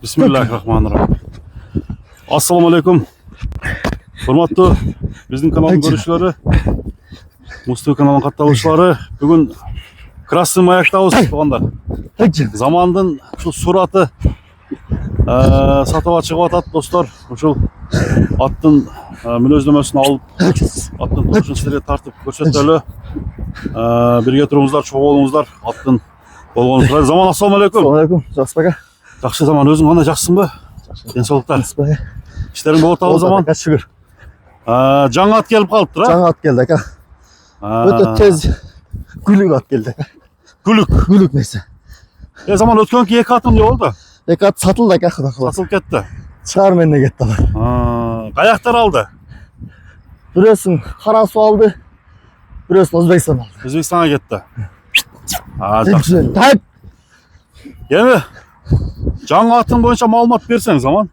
Bismillahirrahmanirrahim. Assalamu alaikum. Hurmatlı bizning kanalın görüşleri, Mustafa kanalının katılışları. Bugün Krasny Mayak'tayız tuğanlar. Zamandan şu suratı satıp çıkıp atat dostlar. Şu attın mülözlemesini alıp attın turşun sizlere tartıp gösterili. Birge turumuzlar, çoğu olumuzlar attın bolğonuzlar. Zaman assalamu alaikum. Assalamu alaikum. Жақсы бака. Жақсы zaman өзің қандай жақсың ба? Денсаулықтар. İşlerin болып табыл zaman. Шүкір. Жаңа ат келіп қалыптыр, а? Жаңа ат келді ака. Өте тез гүлік ат келді ака. Gülük. Gүлік несі. Zaman өткенki екі атым не oldu? Екі ат сатылды ака. Құда қаласа. Satılıp кетті. Шығар менне кетті алар. Қаяқтар алды? Біреусін Қарасу алды. Біреусін Өзбекстан алды. Өзбекстанға кетті. Жақсы. Так. Енді жаңа атын бойынша малымат берсең zaman.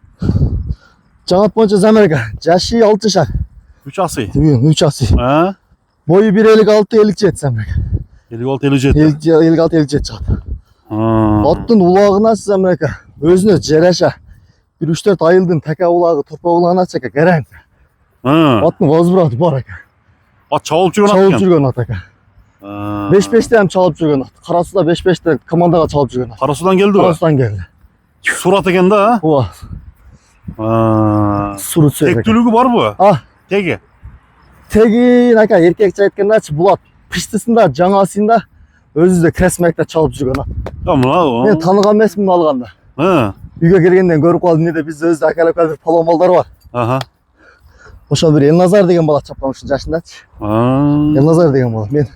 Жаңа ат бойынша Замерка. Жашы 6 жаш. 3 asый. 3 асый. Бойы 1.56-57 Замерка. 56-57. 56-57 шығады. Аттың улағына Замерка. Өзіне жараша. 3-4 айылдың така улағы, тұрпа улағына чака гарант. Аттың возбұраты бар ака. Ат чауылып жүрген ат Чауылып екен. жүрген ат ака. 5-5'te hem çalıp жүрген ат. Қарасуда 5-5'te командаға çalıp жүрген ат. Қарасудан келді ғой? Қарасудан келді. Сурат екен да, Оа. Суры түседі. Тектілігі бар бұ? Теги? Тегін ака, еркекше айтканда бұл ат піштісінде, жаңасында өзі де Красмаякта çalıp жүрген ат. Мен таныған емеспін алғанда. Үйге келгенден көріп қалдым, неде біз өзі әкеліп бір паломалдар бар. Ошол бір Елназар деген бала чапқан үшін жашында. Елназар деген бала. Мен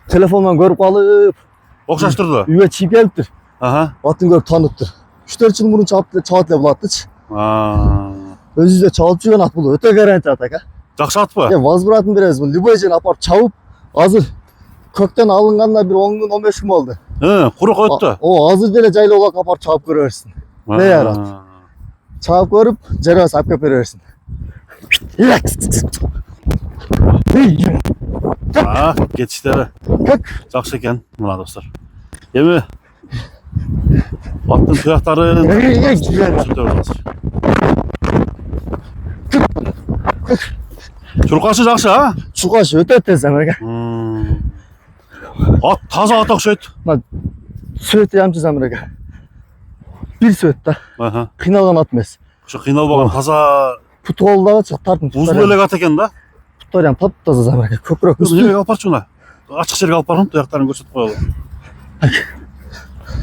telefondan görüp alıp Okşaş durdu. Üye çiğip geliptir. Atın görüp tanıptır. 3-4 yıl bunu çağıtla bulattıç. Özü de çalıp çıkan at bulu. Öte garanti at aka. Жақсы at mı? Ya vazburatın biraz bunu. Liboyacın apar çağıp hazır. Kökten alınganlar bir 10 gün 15 gün oldu. Kuruk öttü. O hazır böyle caylı olak apar çağıp görürsün. Ne yarat? Çağıp görüp cerrahı sapka görürsün. Geçişleri жақсы екен мына достар. Еми аттың тұяқтары Çurqaşı жақсы, а? Çurqaşı өте тез Замерка. Ат таза ат ұқсайды. Сөйт ямчы Замерка. Bir сөйт та. Қиналған ат емес. Қиналбаған таза Путолдағы тартын. Uzun елек ат екен да? Tutarım taptaza Замерка. Köprek üstü. Nereye alpar şuna? Açık жерге алып барам, тұяқтарын көрсетіп қоялы.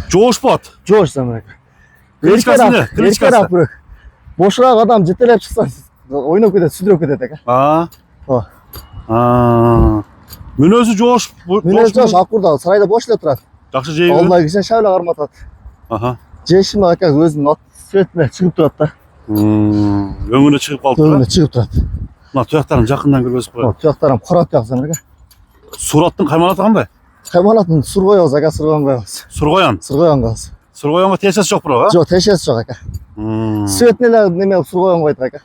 Жош bu at. Жош Замерка. Кличкасы не? Кличкасы. Boşıрақ адам жетелеп шықса ойнап кетеді, сүдіріп кетеді ака. Мүнөзі Жош. Мүнөзі Жош Аққұрда сарайда бош эле турат. Жақсы жейі. Алдына келсең шәуле қарматады. Жейшімі ака өзінің ат светіне шығып тұрады да. Өңіне шығып қалды. Өңіне шығып тұрады. Мына тұяқтарын жақындан көріп қояды. Тұяқтарын қара тұяқ Замерка. Сураттың қайманаты қандай? Қайманатын Сұрғояз ака, Сұрғоян қоямыз. Сұрғоян? Сұрғоян қоямыз. Сұрғоянға тесесі жоқ бірақ, а? Жоқ, тесесі жоқ ака. Светіне неме Сұрғоян қойды ака.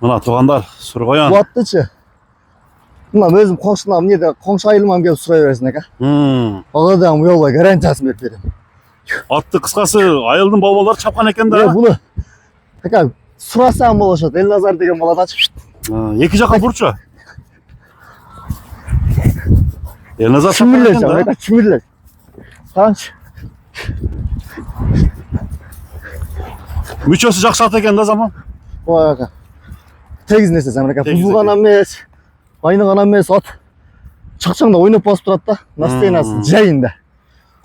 Мына туғандар, Сұрғоян. Bu attı Mına özüm komşunam neydi? Komşu ayılmam gelip sıraya versin aka. Ağadan bu yolla garantiyasını verip vereyim. Atты қысқасы айылдың балалары çapқан екен да. Bunu aka sırasam bulaşады. Elnazar деген баладан açıp. Екі жаққа бұршы. Elnazar çapқан екен да. Çimirler. Қанша? Мүшесі жақсы ат екен да zaman. Ой aka. Tegiz nesi Zamерка. Buzulған емес. Айныған емес at. Çakçаңда ойнап басып тұрады да. Настроениясы жайында.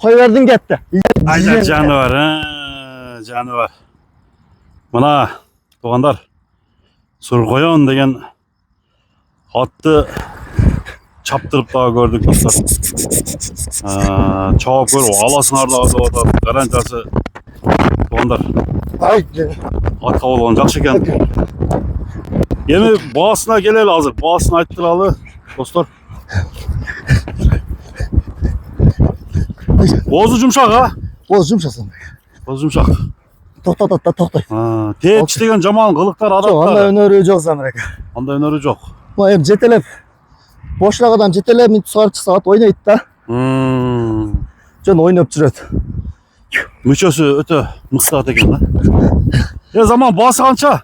Қой бердің кетті. Ayda canı var, canı var. Mına туғандар, Сұрғоян деген atты çaptırıp daha gördük dostlar. Çabuk görüp alasınarda garantiyası туғандар. Atқа болған жақсы екен. Emi bağısına geleli hazır. Bağısını ayttıralı dostlar. Bozu жұмшақ, ha? Bozu жұмшақ. Bozu жұмшақ. Тоқтай. Тетіш деген жаман қылықтар адамдар. Жоқ, андай өнері жоқ Замерка. Андай өнері жоқ. Эми жетелеп. Бошырақ адам жетелеп, мен шығарып шықса ат ойнайды да. Жөн ойнап жүреді. Müçösü öte mıksat ekan da. Ya zaman bağısı kança?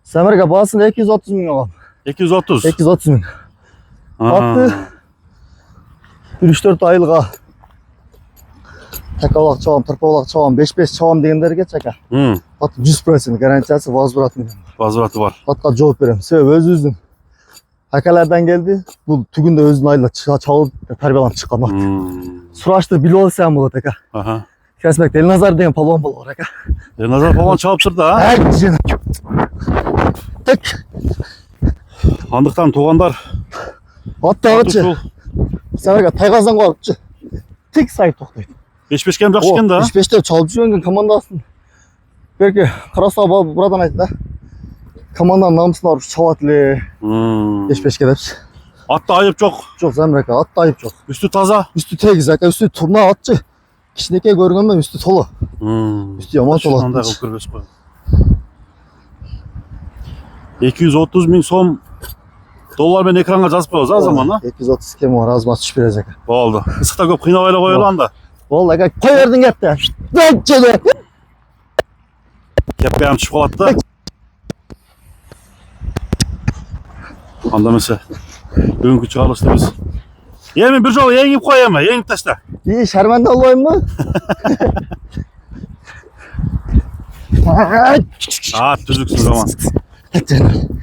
Semerge basın 230 bin olan. 230. 230 bin. Attı. 3-4 aylığa. Takalak çavam, tırpalak çavam, 5-5 çavam degenlerge çaka. Hatta 100% garantiyası vazburat mı? Vazıratı var. Hatta cevap verem. Sebep öz üzdüm. Hakalardan geldi. Bu tugün de özün ayla çalıp terbiyalan çıkamak. Suraştır bile olsam bu taka. Aha. Kesmek deli nazar diyen palon bol oraka. Nazar falan çalıpsırdı ha. Ay canım. Tık. Handıktan toğandar. Hatta ağıtçı. Sen bak taygazdan koyupçı. Tık sayıp toktaydı. 5-5 kem rakışken da. 5-5'te çalıp жүрген komandasın. Belki Karasa buradan aytdı da. Komandanın namusuna varıp çalatlı. 5-5 gelip. Atta ayıp çok. Çok Zemreka, hatta ayıp çok. Üstü taza. Üstü tegiz, üstü turna atçı. Kişineke görünmem üstü tolu. Üstü yaman tolu Şundan da atmış. kırkır beş koy. 230 bin som dolar ben ekrana жазып koyuyoruz ha zamanla. 230 kem var, az bas düşüp verecek. Oldu. Isıkta köp kıynamayla koyulan da. Vallahi koy verdin gitti. Dökçeli. Kepeyem çikolata. Anda mesela. Bugünkü çağrıştı biz. Yemin bir jol yengip koyama, yengip taşla. İyi şermende olayım mı? Düzüksün zaman. Canım.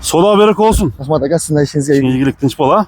Soda berek olsun. Rahmat aga sizin de işinize iyi. İlgilik tinç bol ha.